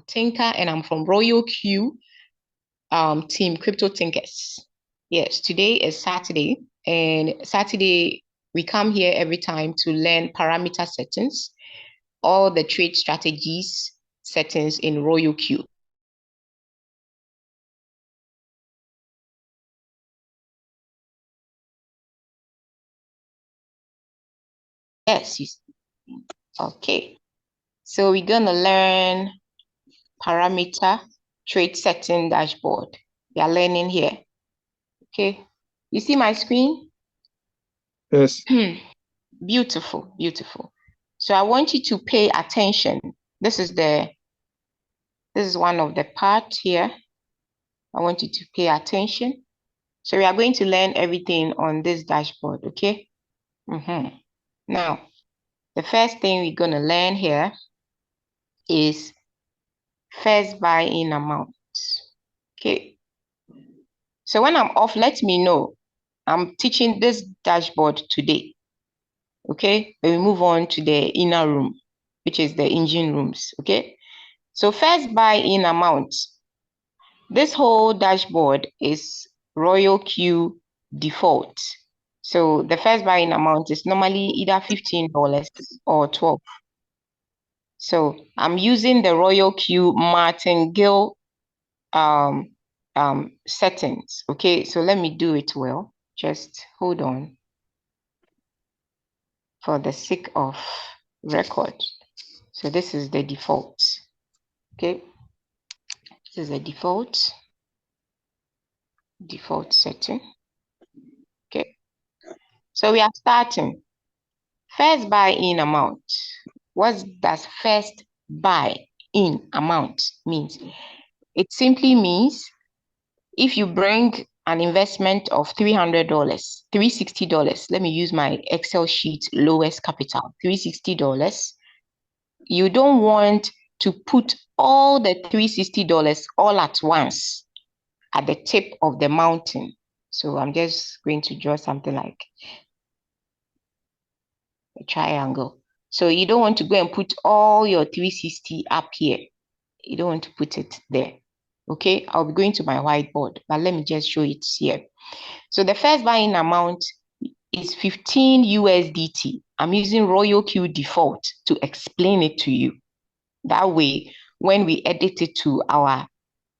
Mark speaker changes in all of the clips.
Speaker 1: Tinker, and I'm from Royal Q team Crypto Thinkers. Yes, today is Saturday, and Saturday we come here every time to learn parameter settings, all the trade strategies settings in Royal Q. Yes, okay. So we're gonna learn parameter trade setting dashboard. We are learning here. Okay, you see my screen?
Speaker 2: Yes.
Speaker 1: Beautiful, beautiful. So I want you to pay attention. This is one of the parts here. I want you to pay attention. So we are going to learn everything on this dashboard, okay? Now, the first thing we're going to learn here is first buy-in amount, okay? So when I'm off, let me know. I'm teaching this dashboard today, okay? Then we move on to the inner room, which is the engine rooms, okay? So first buy-in amount. This whole dashboard is Royal Q default. So the first buy-in amount is normally either $15 or $12. So I'm using the Royal Q martingale settings. Okay, so let me do it well. Just hold on for the sake of record. So this is the default. Okay, this is the default setting. Okay, so we are starting. First buy-in amount. What does first buy-in amount means? It simply means if you bring an investment of $300, $360, let me use my Excel sheet lowest capital, $360, you don't want to put all the $360 all at once at the tip of the mountain. So I'm just going to draw something like a triangle. So you don't want to go and put all your 360 up here. You don't want to put it there. Okay, I'll be going to my whiteboard, but let me just show it here. So the first buy-in amount is 15 USDT. I'm using Royal Q default to explain it to you. That way, when we edit it to our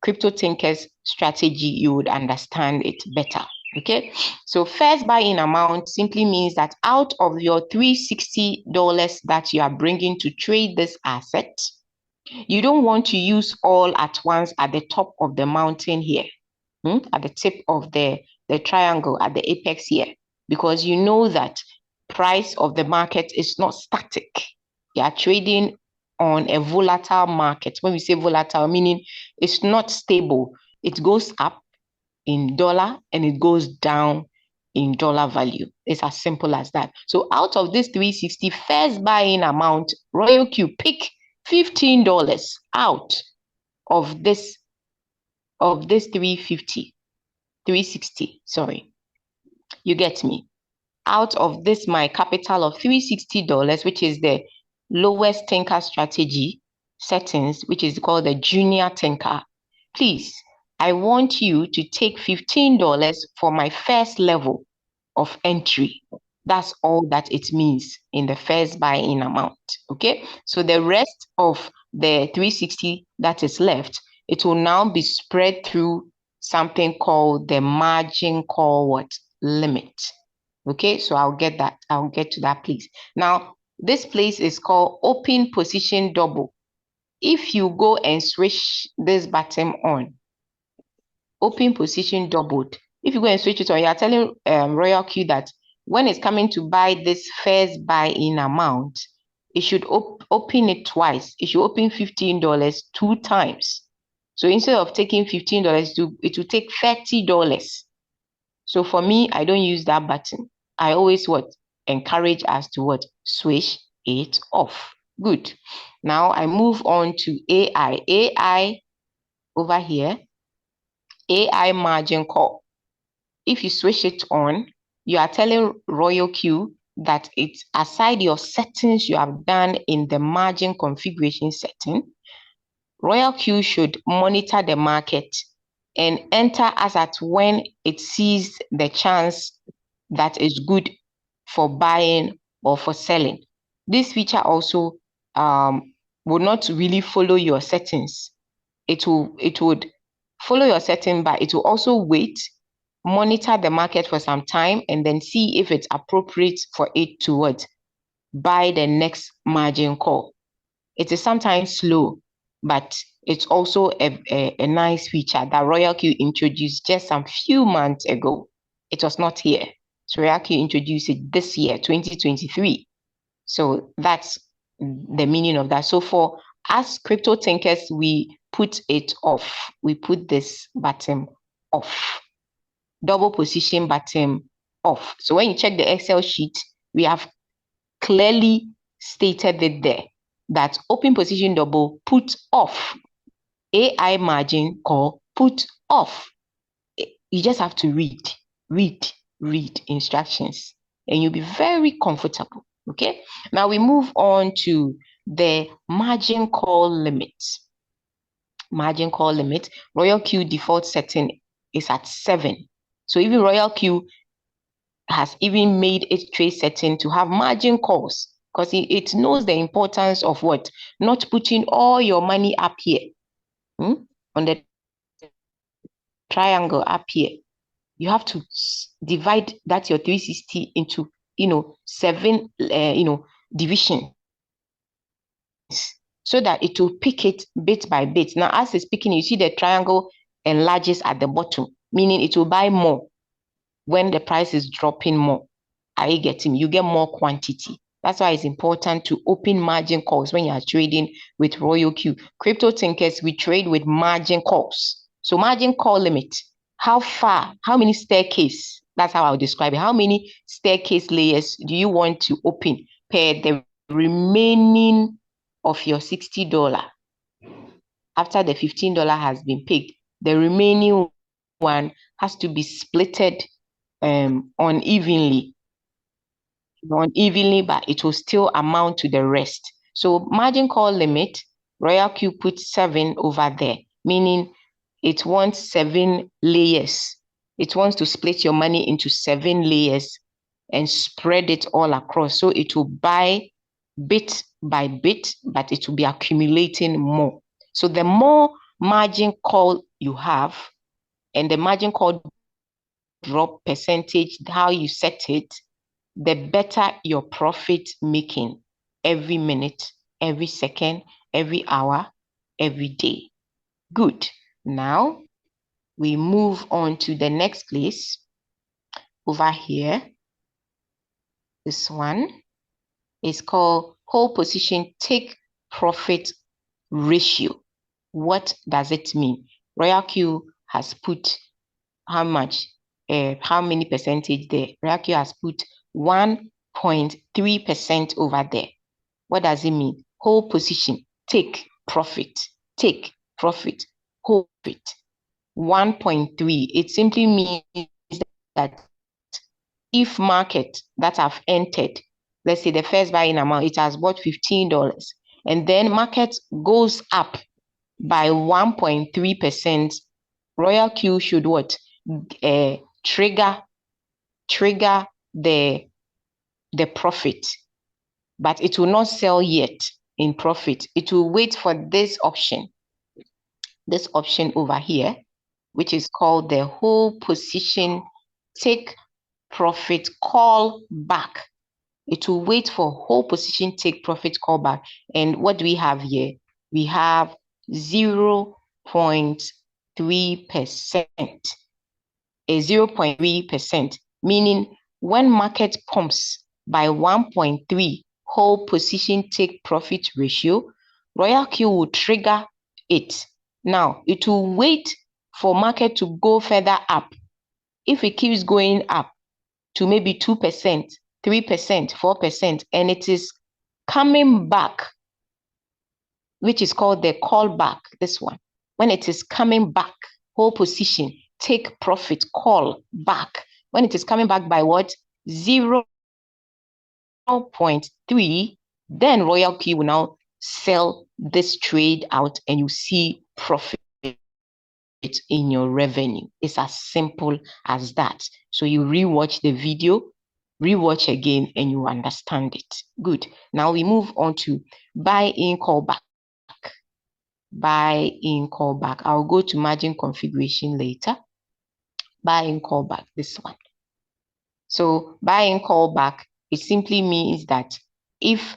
Speaker 1: Crypto Thinkers strategy, you would understand it better. Okay, so first buy-in amount simply means that out of your $360 that you are bringing to trade this asset, you don't want to use all at once at the top of the mountain here, at the tip of the triangle at the apex here, because you know that price of the market is not static. You are trading on a volatile market. When we say volatile, meaning it's not stable. It goes up in dollar and it goes down in dollar value. It's as simple as that. So out of this 360 first buy-in amount, Royal Q pick $15 out of this 360, sorry. You get me? Out of this, my capital of $360, which is the lowest Tinker strategy settings, which is called the junior Tinker. Please, I want you to take $15 for my first level of entry. That's all that it means in the first buy-in amount, okay? So the rest of the 360 that is left, it will now be spread through something called the margin call limit. Okay, so I'll get to that, please. Now, this place is called open position double. If you go and switch this button on, open position doubled. If you go and switch it on, you are telling Royal Q that when it's coming to buy this first buy-in amount, it should open it twice. It should open $15 2 times. So instead of taking $15, it will take $30. So for me, I don't use that button. I always encourage us to switch it off. Good. Now I move on to AI. AI over here, AI margin call. If you switch it on, you are telling Royal Q that it's aside your settings you have done in the margin configuration setting, Royal Q should monitor the market and enter as at when it sees the chance that is good for buying or for selling. This feature also will not really follow your settings. It would follow your setting, but it will also wait, monitor the market for some time, and then see if it's appropriate for it to what? Buy the next margin call. It is sometimes slow, but it's also a nice feature that Royal Q introduced just some few months ago. It was not here. So Royal Q introduced it this year, 2023. So that's the meaning of that. So for us crypto thinkers, we put it off. We put this button off. Double position button off. So when you check the Excel sheet, we have clearly stated it there that open position double put off. AI margin call put off. You just have to read instructions, and you'll be very comfortable. Okay, now we move on to the margin call limit. Margin call limit, Royal Q default setting is at 7. So even Royal Q has even made its trade setting to have margin calls, because it knows the importance of what? Not putting all your money up here on the triangle up here. You have to divide that your 360 into 7 divisions, so that it will pick it bit by bit. Now as it's picking, you see the triangle enlarges at the bottom, meaning it will buy more when the price is dropping more. Are you getting me? You get more quantity. That's why it's important to open margin calls when you are trading with Royal Q. Crypto thinkers, we trade with margin calls. So margin call limit, how far, how many staircase, that's how I'll describe it. How many staircase layers do you want to open per the remaining of your $60? After the $15 has been paid, the remaining one has to be splitted unevenly, but it will still amount to the rest. So margin call limit, Royal Q put 7 over there, meaning it wants 7 layers. It wants to split your money into 7 layers and spread it all across. So it will buy bit by bit, but it will be accumulating more. So the more margin call you have, and the margin call drop percentage, how you set it, the better your profit making every minute, every second, every hour, every day. Good. Now we move on to the next place over here. This one is called whole position take profit ratio. What does it mean? Royal Q has put how much, how many percentage there? Royal Q has put 1.3% over there. What does it mean? Whole position, take profit, whole profit. 1.3. It simply means that if market that have entered, let's say the first buying amount, it has bought $15, and then market goes up by 1.3%, Royal Q should what? Trigger the profit, but it will not sell yet in profit. It will wait for this option over here, which is called the whole position take profit call back. It will wait for whole position take profit call back. And what do we have here? We have 0.3%. A 0.3%, meaning when market pumps by 1.3 whole position take profit ratio, Royal Q will trigger it. Now, it will wait for market to go further up. If it keeps going up to maybe 2%, 3%, 4%, and it is coming back, which is called the callback, this one. When it is coming back, whole position, take profit, call back. When it is coming back by what? 0.3, then Royal Q will now sell this trade out and you see profit in your revenue. It's as simple as that. So you rewatch the video, rewatch again, and you understand it. Good. Now we move on to buy in callback. Buy in callback. I'll go to margin configuration later. Buy in callback, this one. So buy in callback, it simply means that if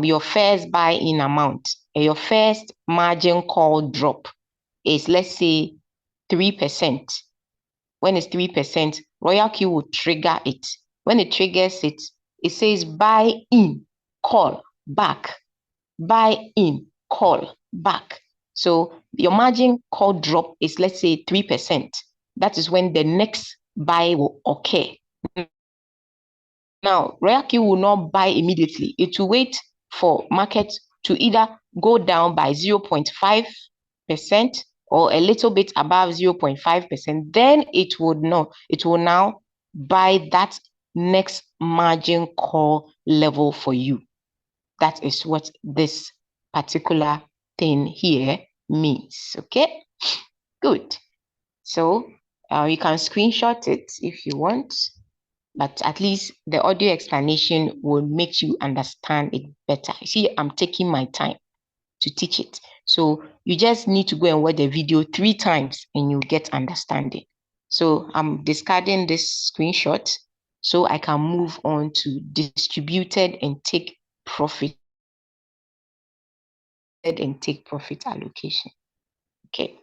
Speaker 1: your first buy in amount, your first margin call drop is, let's say, 3%. When it's 3%, Royal Q will trigger it. When it triggers it, it says buy in, call back. Buy in, call back. So your margin call drop is, let's say, 3%. That is when the next buy will occur. Now, Royal Q will not buy immediately. It will wait for market to either go down by 0.5% or a little bit above 0.5%. Then it will now buy that next margin call level for you. That is what this particular thing here means. Okay, good. So you can screenshot it if you want, but at least the audio explanation will make you understand it better. You see, I'm taking my time to teach it. So you just need to go and watch the video 3 times and you'll get understanding. So I'm discarding this screenshot so I can move on to distributed and take profit allocation. Okay.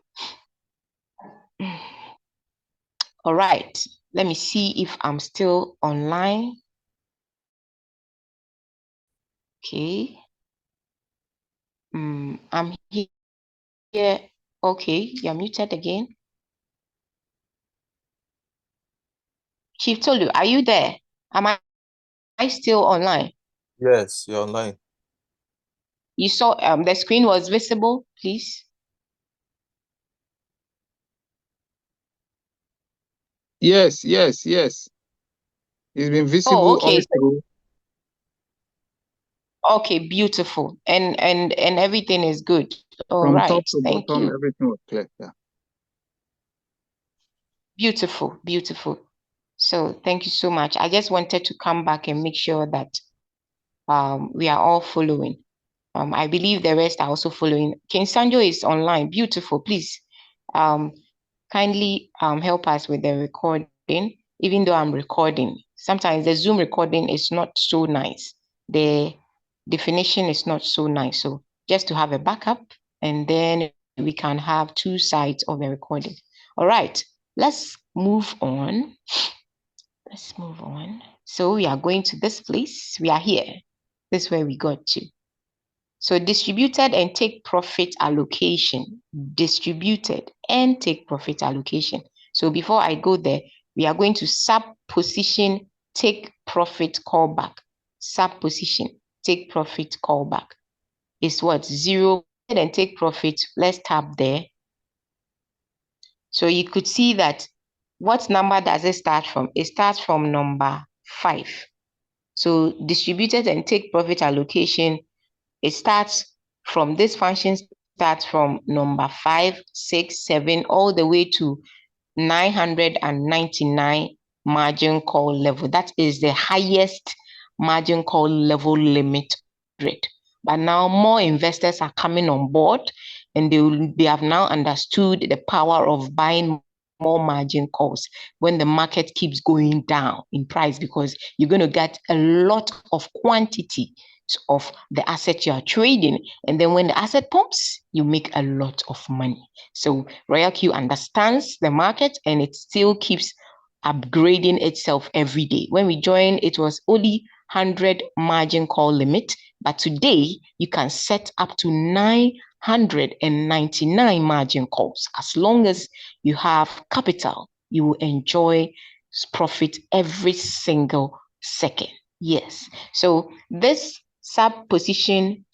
Speaker 1: All right. Let me see if I'm still online. Okay. I'm here. Okay, you're muted again. Chief Tolu, are you there? Am I still online?
Speaker 3: Yes, you're online.
Speaker 1: You saw the screen was visible, please?
Speaker 2: Yes. It's been visible
Speaker 1: okay.
Speaker 2: all through.
Speaker 1: Okay, beautiful. And everything is good. All
Speaker 2: From
Speaker 1: right.
Speaker 2: top to
Speaker 1: Thank
Speaker 2: bottom,
Speaker 1: you.
Speaker 2: everything was clear. Yeah.
Speaker 1: Beautiful. So thank you so much. I just wanted to come back and make sure that we are all following. I believe the rest are also following. King Sanjo is online. Beautiful. Please kindly help us with the recording, even though I'm recording. Sometimes the Zoom recording is not so nice. The definition is not so nice. So just to have a backup, and then we can have 2 sides of the recording. All right, let's move on. So we are going to this place. We are here. This is where we got to. So distributed and take profit allocation. Distributed and take profit allocation. So before I go there, we are going to sub-position take profit callback. Sub-position take profit callback is what? 0 and take profit. Let's tap there. So you could see that what number does it start from? It starts from number 5. So distributed and take profit allocation, it starts from this function, starts from number 5, 6, 7, all the way to 999 margin call level. That is the highest margin call level limit rate. But now more investors are coming on board, and they have now understood the power of buying more margin calls when the market keeps going down in price, because you're going to get a lot of quantity of the asset you are trading, and then when the asset pumps, you make a lot of money. So Royal Q understands the market, and it still keeps upgrading itself every day. When we joined, it was only 100 margin call limit, but today you can set up to 999 margin calls. As long as you have capital, you will enjoy profit every single second. Yes. So this sub position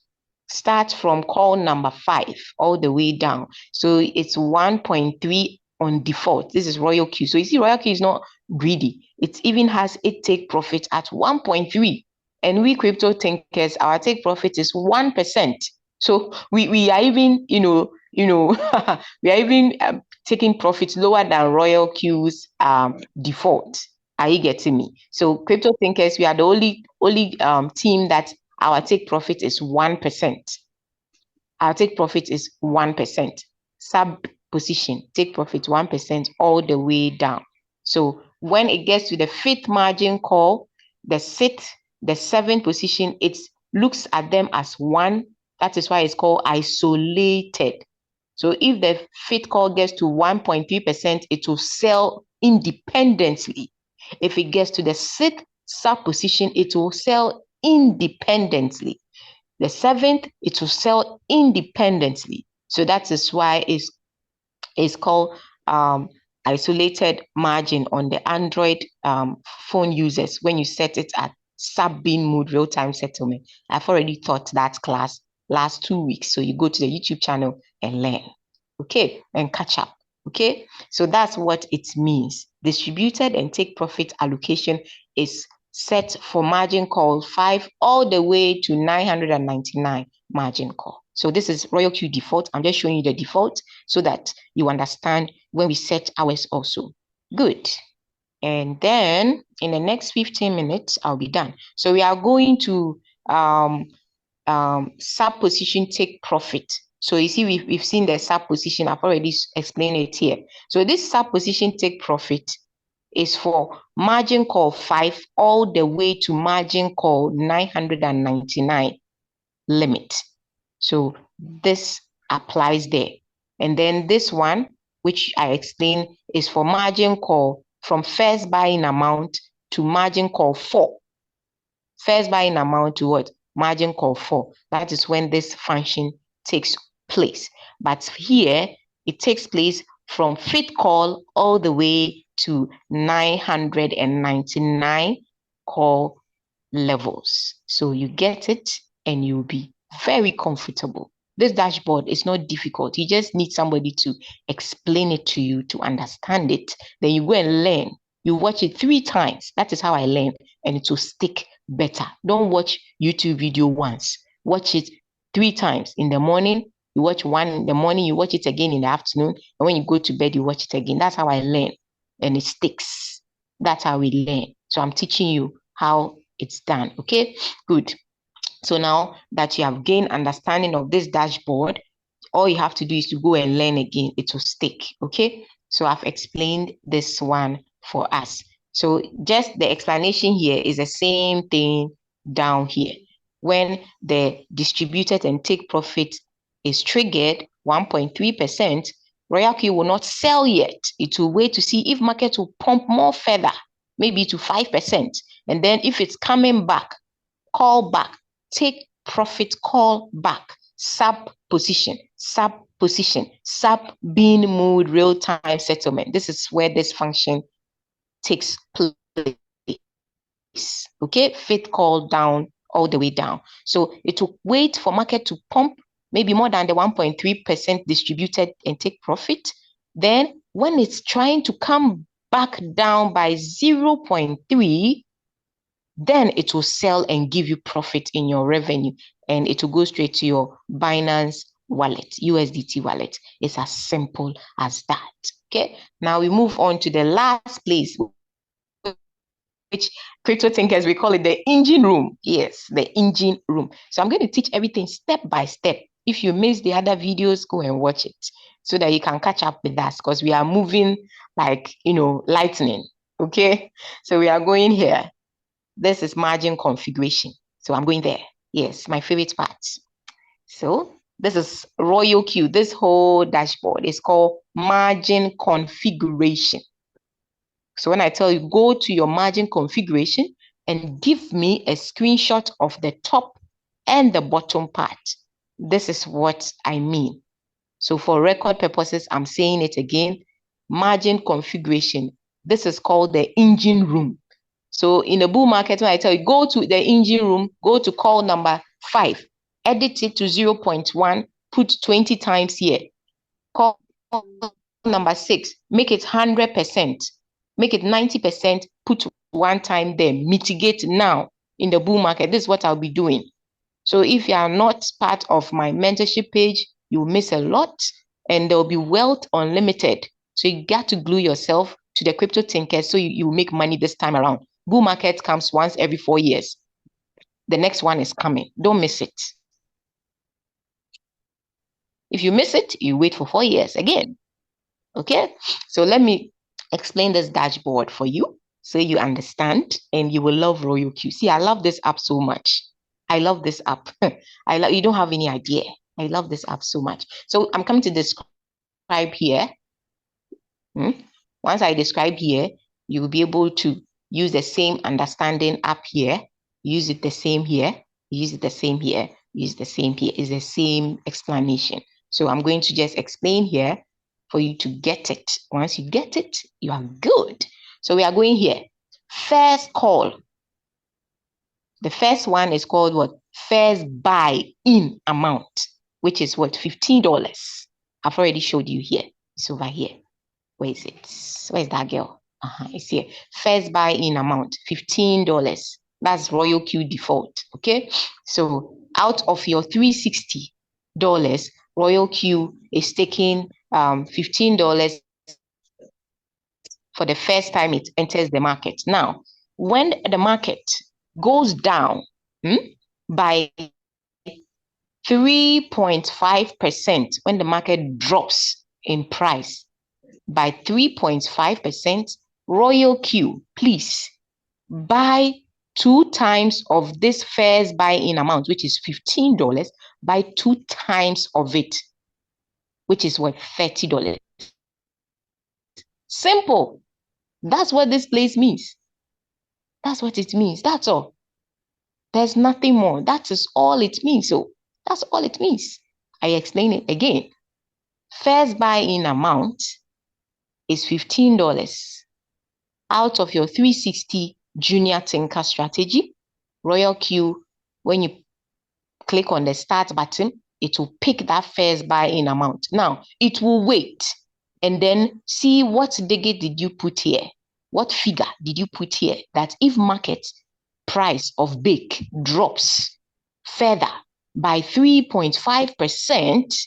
Speaker 1: starts from call number 5 all the way down. So it's 1.3 on default. This is Royal Q. So you see, Royal Q is not greedy. It even has a take profit at 1.3. And we crypto thinkers, our take profit is 1%. So we are even, we are even taking profits lower than Royal Q's default. Are you getting me? So crypto thinkers, we are the only team that our take profit is 1%. Our take profit is 1%. Sub position, take profit 1% all the way down. So when it gets to the fifth margin call, the sixth, the seventh position, it looks at them as one. That is why it's called isolated. So if the fifth call gets to 1.3%, it will sell independently. If it gets to the sixth sub position, it will sell independently. The seventh, it will sell independently. So that is why it's called isolated margin on the Android phone users when you set it at sub-bin mode real-time settlement. I've already taught that class last 2 weeks. So you go to the YouTube channel and learn, okay, and catch up, okay? So that's what it means. Distributed and take profit allocation is set for margin call 5 all the way to 999 margin call. So this is Royal Q default. I'm just showing you the default so that you understand when we set ours also. Good. And then in the next 15 minutes, I'll be done. So we are going to sub position take profit. So you see, we've seen the sub position. I've already explained it here. So this sub position take profit is for margin call 5 all the way to margin call 999 limit. So this applies there. And then this one, which I explained, is for margin call from first buying amount to margin call 4. First buying amount to what? Margin call 4. That is when this function takes place. But here, it takes place from fifth call all the way to 999 call levels. So you get it and you'll be very comfortable. This dashboard is not difficult. You just need somebody to explain it to you to understand it. Then you go and learn. You watch it 3 times. That is how I learned, and it will stick better. Don't watch YouTube video once. Watch it 3 times. In the morning, you watch one in the morning, you watch it again in the afternoon, and when you go to bed, you watch it again. That's how I learn, and it sticks. That's how we learn. So I'm teaching you how it's done. Okay, good. So now that you have gained understanding of this dashboard, all you have to do is to go and learn again. It will stick. Okay, so I've explained this one for us. So just the explanation here is the same thing down here. When the distributed and take profit is triggered 1.3%, Royal Q will not sell yet. It will wait to see if market will pump more further, maybe to 5%. And then if it's coming back, call back, take profit, call back, sub position, sub-bin mode real-time settlement. This is where this function takes place. Okay, fifth call down all the way down. So it will wait for market to pump maybe more than the 1.3% distributed and take profit. Then when it's trying to come back down by 0.3, then it will sell and give you profit in your revenue, and it will go straight to your Binance wallet, USDT wallet. It's as simple as that. Okay, now we move on to the last place, which crypto thinkers, we call it the engine room. Yes, the engine room. So I'm going to teach everything step by step. If you missed the other videos, go and watch it so that you can catch up with us, because we are moving like, lightning. Okay, so we are going here. This is margin configuration. So I'm going there. Yes, my favorite part. So this is Royal Q. This whole dashboard is called margin configuration. So when I tell you, go to your margin configuration and give me a screenshot of the top and the bottom part. This is what I mean. So for record purposes, I'm saying it again. Margin configuration. This is called the engine room. So in a bull market, when I tell you, go to the engine room, go to call number 5, edit it to 0.1, put 20 times here. Call number 6, make it 100%, make it 90%, put 1 time there, mitigate now in the bull market. This is what I'll be doing. So if you are not part of my mentorship page, you'll miss a lot, and there'll be wealth unlimited. So you got to glue yourself to the crypto thinkers so you make money this time around. Bull market comes once every 4 years. The next one is coming. Don't miss it. If you miss it, you wait for 4 years again. Okay? So let me explain this dashboard for you so you understand, and you will love Royal Q. See, I love this app so much. I love this app. You don't have any idea. I love this app so much. So I'm coming to describe here. Once I describe here, you will be able to use the same understanding up here, use it the same here, use it the same here, use the same here. It's the same explanation. So I'm going to just explain here for you to get it. Once you get it, you are good. So we are going here. First call. The first one is called what? First buy-in amount, which is what? $15. I've already showed you here. It's over here. Where is it? Where's that girl? It's here. First buy-in amount, $15. That's Royal Q default. Okay. So out of your $360, Royal Q is taking $15 for the first time it enters the market. Now, when the market goes down by 3.5%, when the market drops in price by 3.5%, Royal Q, please buy 2 times of this first buy-in amount, which is $15, buy 2 times of it, which is what? $30. Simple. That's what this place means. That's what it means. That's all. There's nothing more. That is all it means. So that's all it means. I explain it again. First buy-in amount is $15. Out of your 360 junior tinker strategy, Royal Q, when you click on the start button, it will pick that first buy-in amount. Now, it will wait and then see what digit did you put here? What figure did you put here? That if market price of BIC drops further by 3.5%,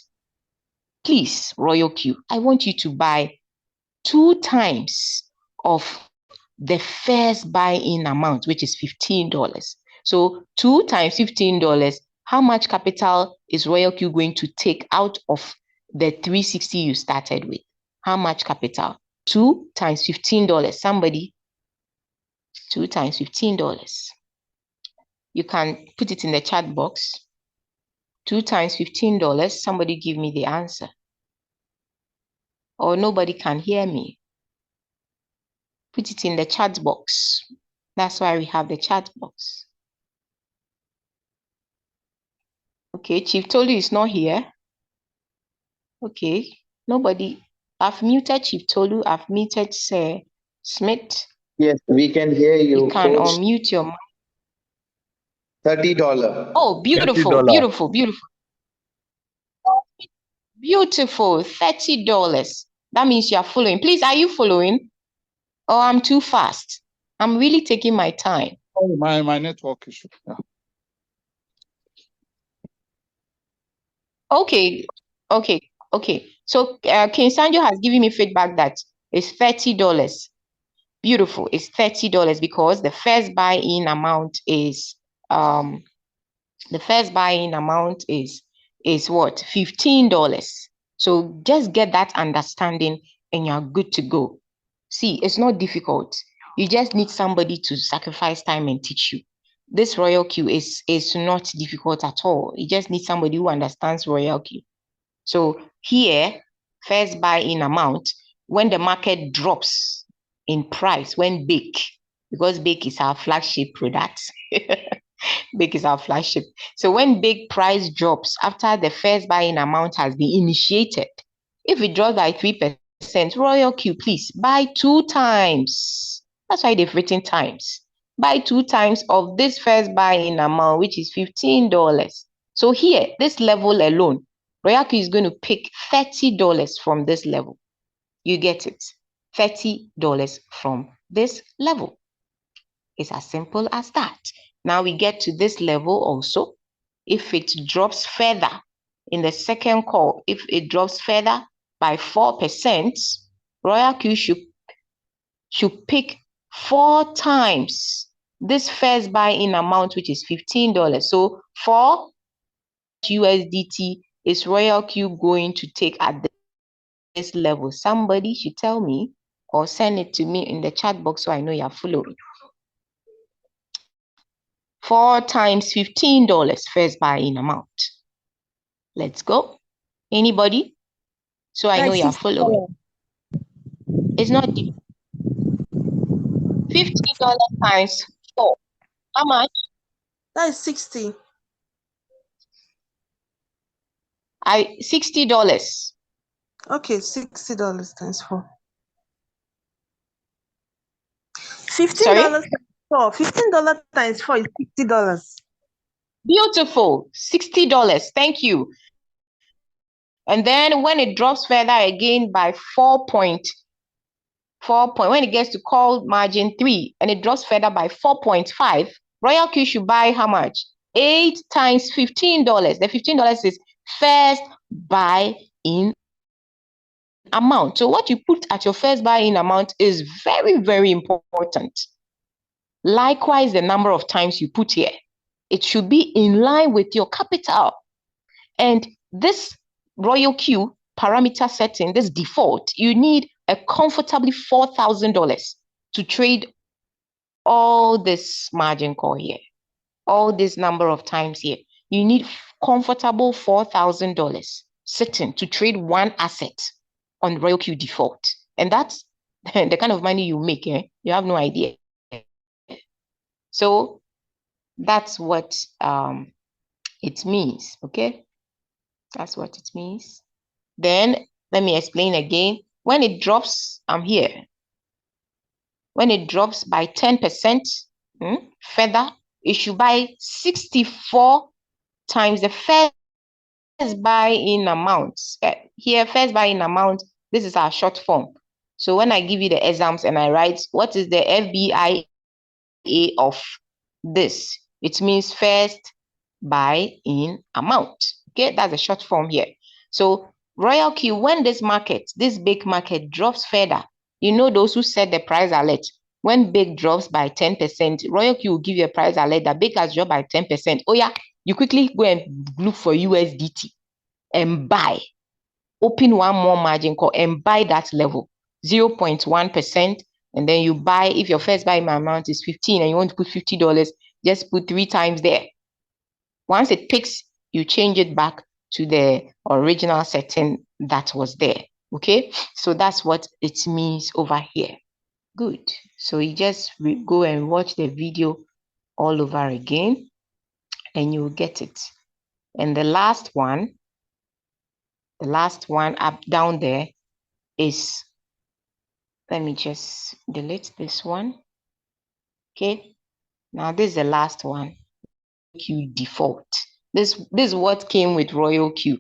Speaker 1: please, Royal Q, I want you to buy 2 times of the first buy-in amount, which is $15. So 2 times $15, how much capital is Royal Q going to take out of the 360 you started with? How much capital? 2 times $15. Somebody, 2 times $15. You can put it in the chat box. 2 times $15. Somebody give me the answer. Or nobody can hear me. Put it in the chat box. That's why we have the chat box. Okay, Chief Tolu is not here. Okay, nobody. I've muted Chief Tolu. I've muted Sir Smith.
Speaker 3: Yes, we can hear you.
Speaker 1: You can unmute your mic.
Speaker 3: $30.
Speaker 1: Oh, beautiful,
Speaker 2: $30.
Speaker 1: beautiful, beautiful. Beautiful, $30. That means you are following. Please, are you following? Oh, I'm too fast. I'm really taking my time.
Speaker 2: Oh, my network issue. Yeah.
Speaker 1: Okay. So King Sanjo has given me feedback that it's $30. Beautiful. It's $30 because the first buy-in amount is what? $15. So just get that understanding and you're good to go. See, it's not difficult. You just need somebody to sacrifice time and teach you. This Royal Q is not difficult at all. You just need somebody who understands Royal Q. So here, first buy-in amount, when the market drops in price, when BIC, because BIC is our flagship product, BIC is our flagship. So when BIC price drops after the first buy-in amount has been initiated, if it drops by 3%, Royal Q, please buy 2 times. That's why they've written times. Buy 2 times of this first buy-in amount, which is $15. So here, this level alone, Royal Q is going to pick $30 from this level. You get it? $30 from this level. It's as simple as that. Now we get to this level also. if it drops further in the second call, if it drops further by 4%, Royal Q should pick 4 times this first buy-in amount, which is $15. So 4 USDT is Royal Q going to take at this level? Somebody should tell me or send it to me in the chat box so I know you're following. 4 times $15 first buy-in amount. Let's go. Anybody? So I know you're following. It's not deep. $50 times 4. How much?
Speaker 4: That is 60.
Speaker 1: $60.
Speaker 4: Okay, $60 times 4. $15 times 4. $15 times 4 is $60.
Speaker 1: Beautiful. $60. Thank you. And then when it drops further again by 4 point, when it gets to call margin 3 and it drops further by 4.5, Royal Q should buy how much? 8 times $15. The $15 is first buy-in amount. So what you put at your first buy-in amount is very, very important. Likewise, the number of times you put here, it should be in line with your capital. And this Royal Q parameter setting, this default, you need a comfortably $4,000 to trade all this margin call here, all this number of times here. You need comfortable $4,000 sitting to trade one asset on Royal Q default. And that's the kind of money you make, eh? You have no idea. So that's what it means, okay? That's what it means. Then let me explain again. When it drops, I'm here. When it drops by 10% further, it should buy 64 times the first buy-in amount. Here, first buy-in amount, this is our short form. So when I give you the exams and I write, what is the FBIA of this? It means first buy-in amount. Okay, that's a short form here. So Royal Q, when this big market drops further, you know those who set the price alert, when big drops by 10%, Royal Q will give you a price alert that big has dropped by 10%. Oh yeah, you quickly go and look for USDT and buy. Open one more margin call and buy that level, 0.1%. And then you buy, if your first buy amount is 15 and you want to put $50, just put 3 times there. Once it picks, you change it back to the original setting that was there. Okay, so that's what it means over here. Good. So you just go and watch the video all over again and you'll get it. And the last one up down there is, let me just delete this one. Okay, now this is the last one. Q default. This is what came with Royal Q.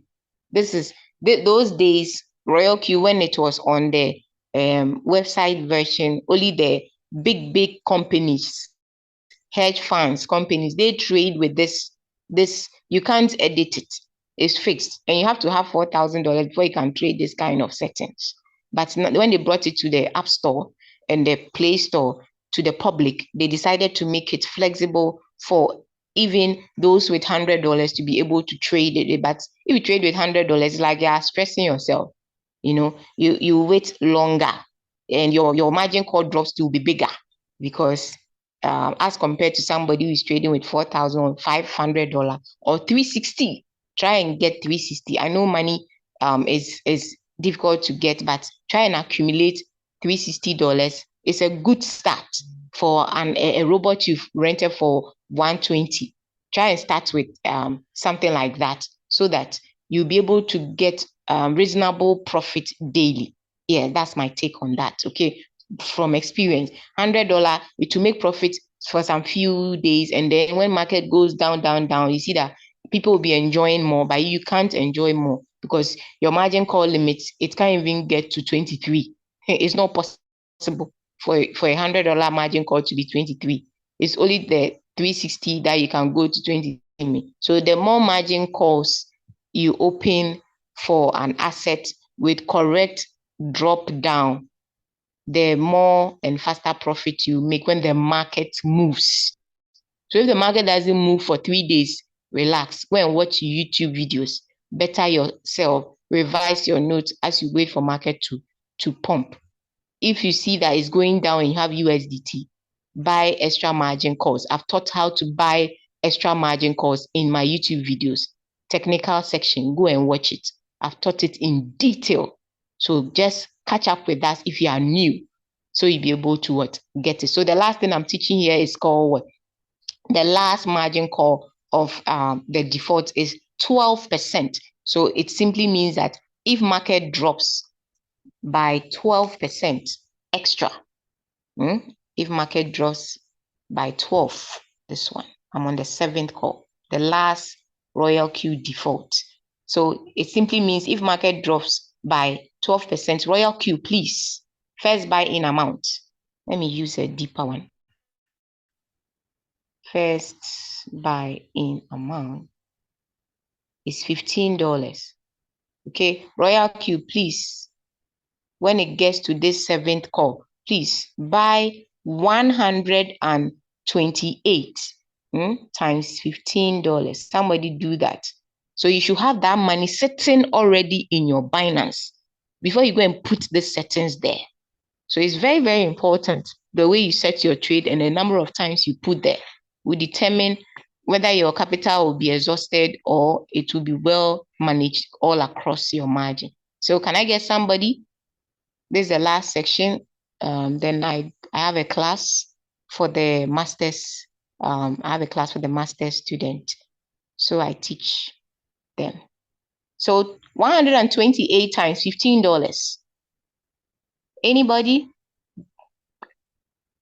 Speaker 1: This is those days Royal Q, when it was on the website version, only the big companies, hedge funds companies, they trade with this. You can't edit it. It's fixed, and you have to have $4,000 before you can trade this kind of settings. But when they brought it to the App Store and the Play Store to the public, they decided to make it flexible for even those with $100 to be able to trade it. But if you trade with $100, it's like you are stressing yourself. You know, you wait longer and your margin call drops to be bigger, because as compared to somebody who is trading with $4,500 or $360, try and get $360. I know money is difficult to get, but try and accumulate $360. It's a good start for a robot you've rented for $120. Try and start with something like that, so that you'll be able to get reasonable profit daily. Yeah, that's my take on that. Okay, from experience, $100, it will make profit for some few days, and then when market goes down, you see that people will be enjoying more, but you can't enjoy more because your margin call limits, it can't even get to 23. It's not possible for a $100 margin call to be 23. It's only the 360 that you can go to 23. me. So the more margin calls you open for an asset with correct drop down, the more and faster profit you make when the market moves. So if the market doesn't move for 3 days, relax. Go and watch YouTube videos. Better yourself. Revise your notes as you wait for market to pump. If you see that it's going down and you have USDT, buy extra margin calls. I've taught how to buy extra margin calls in my YouTube videos. Technical section, go and watch it. I've taught it in detail. So just catch up with us if you are new. So you'll be able to get it. So the last thing I'm teaching here is called the last margin call of the default is 12%. So it simply means that if market drops by 12% extra, if market drops by 12, this one, I'm on the 7th call, the last Royal Q default. So it simply means if market drops by 12%, Royal Q, please, first buy in amount. Let me use a deeper one. First buy in amount is $15. Okay, Royal Q, please, when it gets to this 7th call, please buy 128 times $15. Somebody do that. So you should have that money sitting already in your Binance before you go and put the settings there. So it's very, very important. The way you set your trade and the number of times you put there will determine whether your capital will be exhausted or it will be well managed all across your margin. So can I get somebody? This is the last section. Then I have a class for the master's. I have a class for the master's student. So I teach them. So 128 times $15. Anybody?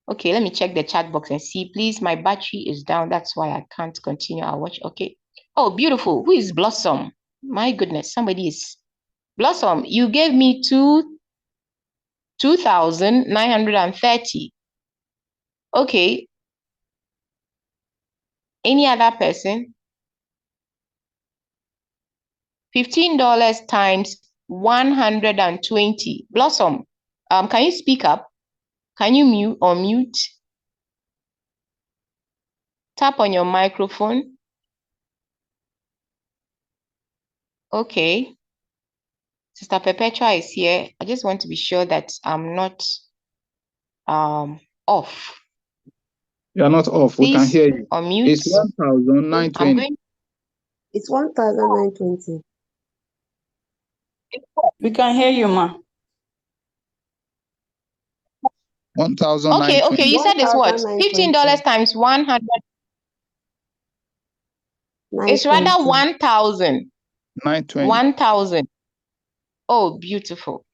Speaker 1: Okay, let me check the chat box and see. Please, my battery is down. That's why I can't continue. I'll watch. Okay. Oh, beautiful. Who is Blossom? My goodness, somebody is. Blossom, you gave me 2,930. Okay. Any other person? $15 times 120. Blossom, can you speak up? Can you mute or mute? Tap on your microphone. Okay. Sister Perpetua is here. I just want to be sure that I'm not off.
Speaker 2: You are not off.
Speaker 1: Please,
Speaker 2: we can hear you.
Speaker 1: Unmute.
Speaker 2: It's 1,920.
Speaker 4: It's 1,920.
Speaker 5: We can hear you, ma.
Speaker 2: 1,920.
Speaker 1: Okay. You said it's what? $15 times 100. It's rather 1,000.
Speaker 2: 920.
Speaker 1: 1,000. Oh, beautiful.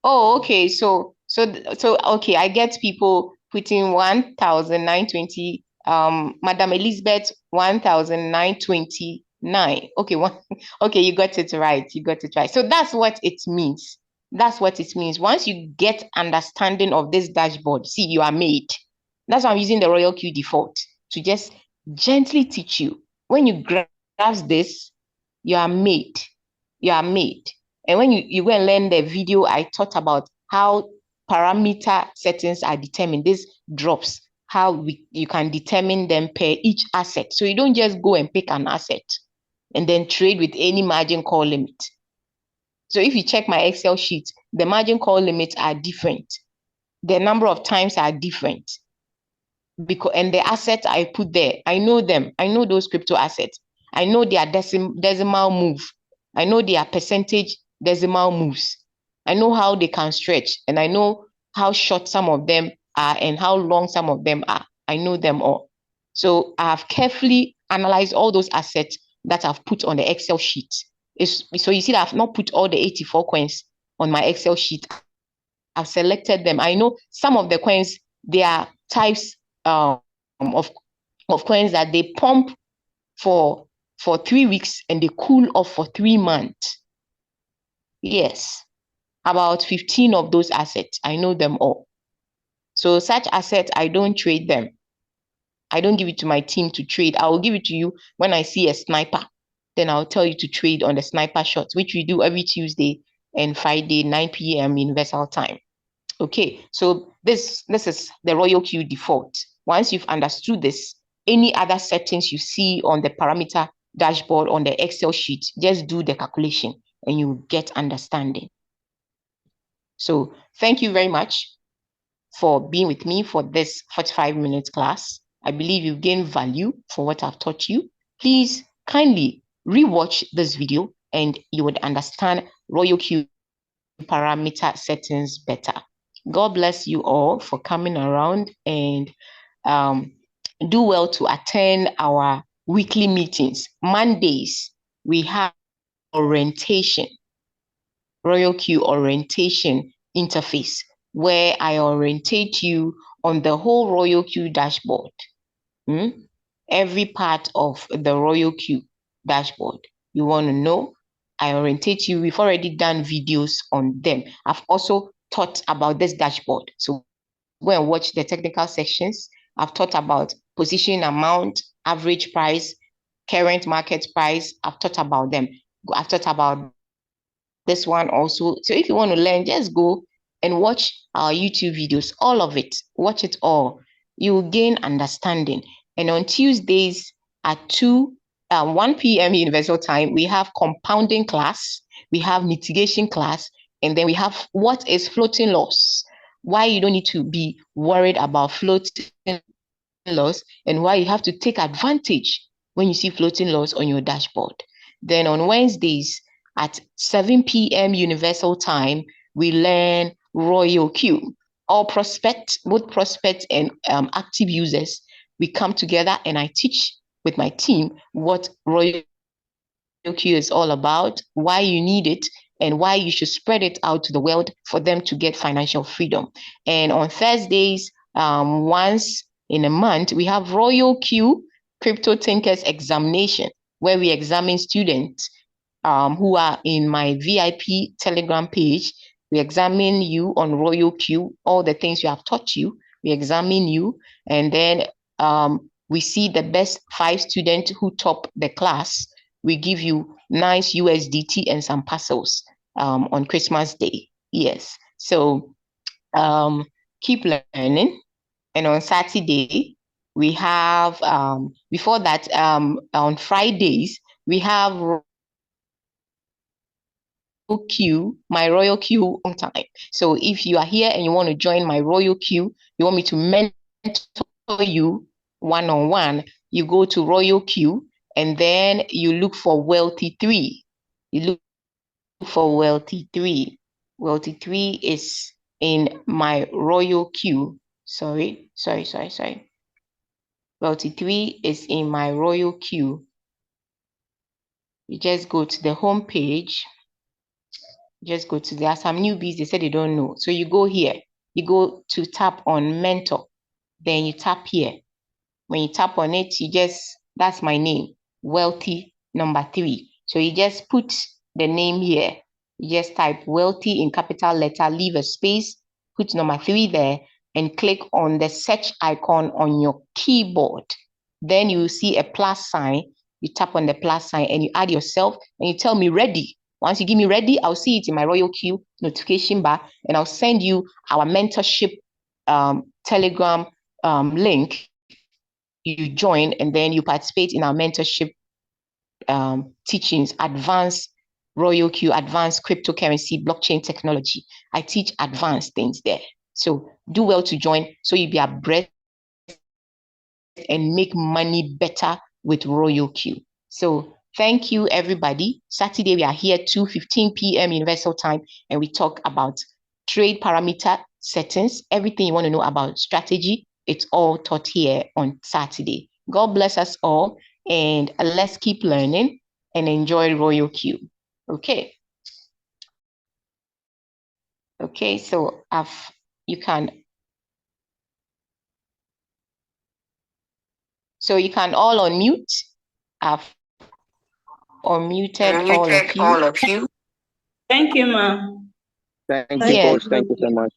Speaker 1: Oh, okay. So okay, I get people putting 1,920. Madam Elizabeth, 1,929. Okay, okay, you got it right. So that's what it means. Once you get understanding of this dashboard, see, you are made. That's why I'm using the Royal Q default to just gently teach you. When you grasp this, you are made. And when you go and learn the video, I taught about how parameter settings are determined, these drops, how you can determine them per each asset. So you don't just go and pick an asset and then trade with any margin call limit. So if you check my Excel sheet, the margin call limits are different. The number of times are different. And the assets I put there, I know them. I know those crypto assets. I know their decimal move. I know their percentage decimal moves. I know how they can stretch, and I know how short some of them are and how long some of them are. I know them all. So I have carefully analyzed all those assets that I've put on the Excel sheet. So you see that I've not put all the 84 coins on my Excel sheet. I've selected them. I know some of the coins, they are types of coins that they pump for 3 weeks and they cool off for 3 months. Yes, about 15 of those assets. I know them all. So such assets, I don't trade them. I don't give it to my team to trade. I will give it to you when I see a sniper. Then I'll tell you to trade on the sniper shots, which we do every Tuesday and Friday, 9 p.m. Universal Time. Okay, so this is the Royal Q default. Once you've understood this, any other settings you see on the parameter dashboard on the Excel sheet, just do the calculation and you get understanding. So thank you very much for being with me for this 45-minute class. I believe you've gained value for what I've taught you. Please kindly rewatch this video and you would understand Royal Q parameter settings better. God bless you all for coming around, and do well to attend our weekly meetings. Mondays, we have orientation, Royal Q orientation interface, where I orientate you on the whole Royal Q dashboard. Every part of the Royal Q dashboard you want to know, I orientate you. We've already done videos on them. I've also taught about this dashboard. So go and watch the technical sections. I've taught about position amount, average price, current market price. I've taught about them. I've taught about this one also. So if you want to learn, just go and watch our YouTube videos, all of it. Watch it all. You will gain understanding. And on Tuesdays at 1 p.m. Universal Time, we have compounding class, we have mitigation class, and then we have what is floating loss, why you don't need to be worried about floating loss, and why you have to take advantage when you see floating loss on your dashboard. Then on Wednesdays at 7 p.m. Universal Time, we learn Royal Q. All prospects, both prospects and active users, we come together and I teach with my team what Royal Q is all about, why you need it, and why you should spread it out to the world for them to get financial freedom. And on Thursdays, once in a month, we have Royal Q Crypto Thinkers Examination, where we examine students who are in my VIP Telegram page. We examine you on Royal Q, all the things you have taught you. We examine you, and then we see the best 5 students who top the class. We give you nice USDT and some parcels on Christmas Day. Yes, so keep learning. And on Saturday, we have, before that, on Fridays, we have Q, my Royal Q on time. So if you are here and you want to join my Royal Q, you want me to mentor you one-on-one, you go to Royal Q and then you look for Wealthy 3. You look for Wealthy 3. Wealthy 3 is in my Royal Q. Sorry. Wealthy 3 is in my Royal Q. You just go to the home page. Just go to, there are some newbies, they said they don't know. So you go here, you go to tap on mentor, then you tap here. When you tap on it, you just, that's my name, Wealthy number 3. So you just put the name here. You just type Wealthy in capital letter, leave a space, put number 3 there, and click on the search icon on your keyboard. Then you will see a plus sign. You tap on the plus sign and you add yourself and you tell me ready. Once you give me ready, I'll see it in my Royal Q notification bar and I'll send you our mentorship Telegram link. You join and then you participate in our mentorship teachings, advanced Royal Q, advanced cryptocurrency, blockchain technology. I teach advanced things there. So do well to join so you'll be abreast and make money better with Royal Q. So thank you, everybody. Saturday, we are here 2:15 p.m. Universal Time, and we talk about trade parameter settings, everything you want to know about strategy. It's all taught here on Saturday. God bless us all, and let's keep learning and enjoy Royal Q. Okay. Okay, so you can all unmute. I've unmuted all of you.
Speaker 5: Thank you, ma'am.
Speaker 3: Thank you, Coach. Thank you so much.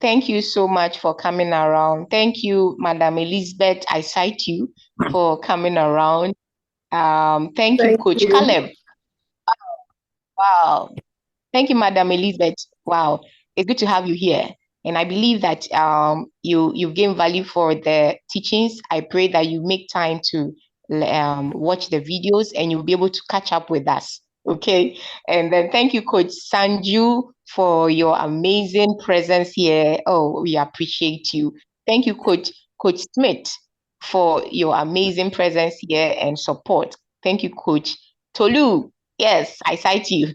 Speaker 1: Thank you so much for coming around. Thank you, Madam Elizabeth. I cite you for coming around. Thank you, Coach Caleb. Wow. Thank you, Madam Elizabeth. Wow, it's good to have you here. And I believe that you've gained value for the teachings. I pray that you make time to watch the videos and you'll be able to catch up with us. Okay. And then thank you, Coach Sanju, for your amazing presence here. Oh, we appreciate you. Thank you, Coach Smith, for your amazing presence here and support. Thank you, Coach Tolu. Yes, I cite you.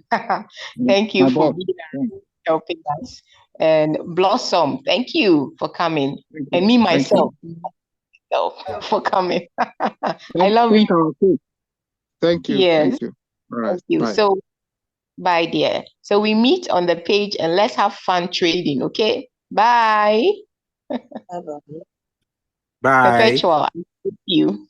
Speaker 1: Thank you for being around, helping us. And Blossom, thank you for coming. And me, myself, for coming. I love you.
Speaker 2: Thank you.
Speaker 1: Yes.
Speaker 2: Thank you. All right.
Speaker 1: Thank you.
Speaker 2: Bye.
Speaker 1: So, bye, dear. So we meet on the page and let's have fun trading, okay? Bye.
Speaker 4: Bye-bye.
Speaker 5: Bye.
Speaker 1: Perpetual. I miss you.